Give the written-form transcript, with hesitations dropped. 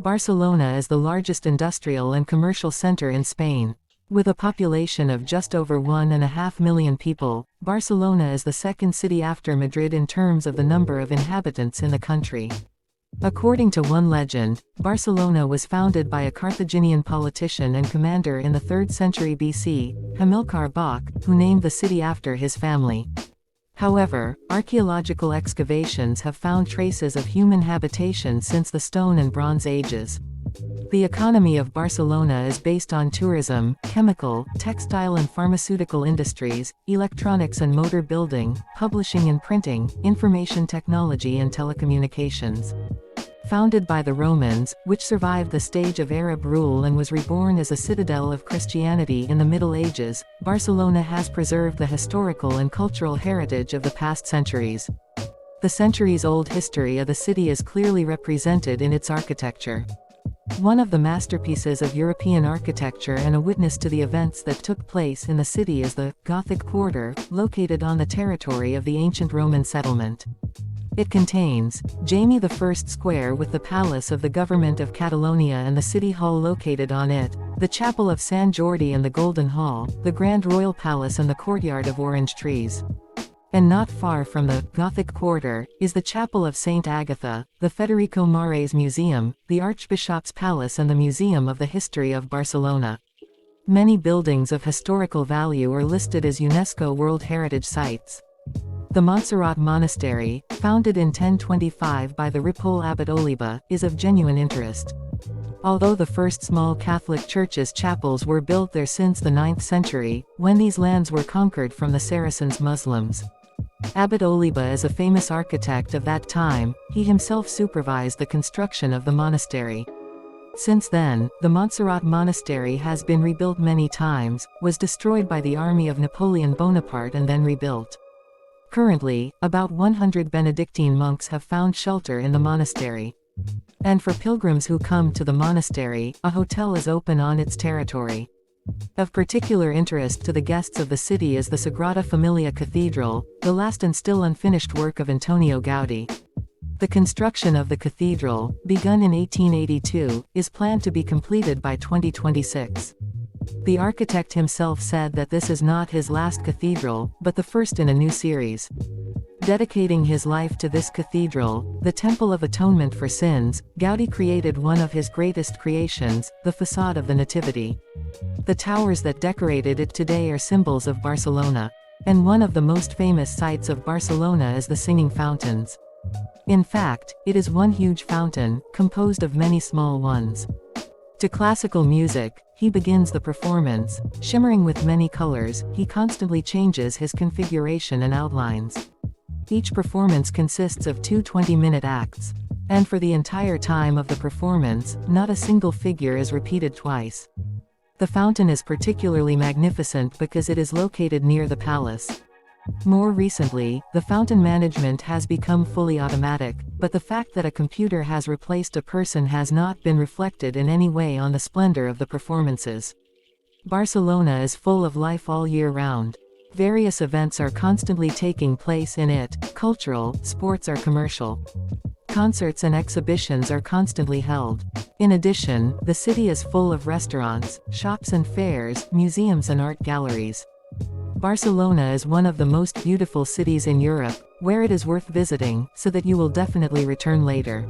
Barcelona is the largest industrial and commercial center in Spain. With a population of just over 1.5 million people, Barcelona is the second city after Madrid in terms of the number of inhabitants in the country. According to one legend, Barcelona was founded by a Carthaginian politician and commander in the 3rd century BC, Hamilcar Barca, who named the city after his family. However, archaeological excavations have found traces of human habitation since the Stone and Bronze Ages. The economy of Barcelona is based on tourism, chemical, textile and pharmaceutical industries, electronics and motor building, publishing and printing, information technology and telecommunications. Founded by the Romans, which survived the stage of Arab rule and was reborn as a citadel of Christianity in the Middle Ages, Barcelona has preserved the historical and cultural heritage of the past centuries. The centuries-old history of the city is clearly represented in its architecture. One of the masterpieces of European architecture and a witness to the events that took place in the city is the Gothic Quarter, located on the territory of the ancient Roman settlement. It contains Jaime I Square with the Palace of the Government of Catalonia and the City Hall located on it, the Chapel of San Jordi and the Golden Hall, the Grand Royal Palace and the Courtyard of Orange Trees. And not far from the Gothic Quarter is the Chapel of Saint Agatha, the Federico Mares Museum, the Archbishop's Palace and the Museum of the History of Barcelona. Many buildings of historical value are listed as UNESCO World Heritage Sites. The Montserrat Monastery, founded in 1025 by the Ripoll abbot Oliba, is of genuine interest. Although the first small Catholic churches' chapels were built there since the 9th century, when these lands were conquered from the Saracens Muslims. Abbot Oliba is a famous architect of that time. He himself supervised the construction of the monastery. Since then, the Montserrat Monastery has been rebuilt many times, was destroyed by the army of Napoleon Bonaparte and then rebuilt. Currently, about 100 Benedictine monks have found shelter in the monastery. And for pilgrims who come to the monastery, a hotel is open on its territory. Of particular interest to the guests of the city is the Sagrada Familia Cathedral, the last and still unfinished work of Antonio Gaudí. The construction of the cathedral, begun in 1882, is planned to be completed by 2026. The architect himself said that this is not his last cathedral, but the first in a new series. Dedicating his life to this cathedral, the Temple of Atonement for Sins, Gaudí created one of his greatest creations, the Facade of the Nativity. The towers that decorated it today are symbols of Barcelona. And one of the most famous sights of Barcelona is the Singing Fountains. In fact, it is one huge fountain, composed of many small ones. To classical music, he begins the performance. Shimmering with many colors, he constantly changes his configuration and outlines. Each performance consists of 2 20-minute acts. And for the entire time of the performance, not a single figure is repeated twice. The fountain is particularly magnificent because it is located near the palace. More recently, the fountain management has become fully automatic, but the fact that a computer has replaced a person has not been reflected in any way on the splendor of the performances. Barcelona is full of life all year round. Various events are constantly taking place in it, cultural, sports or commercial. Concerts and exhibitions are constantly held. In addition, the city is full of restaurants, shops and fairs, museums and art galleries. Barcelona is one of the most beautiful cities in Europe, where it is worth visiting, so that you will definitely return later.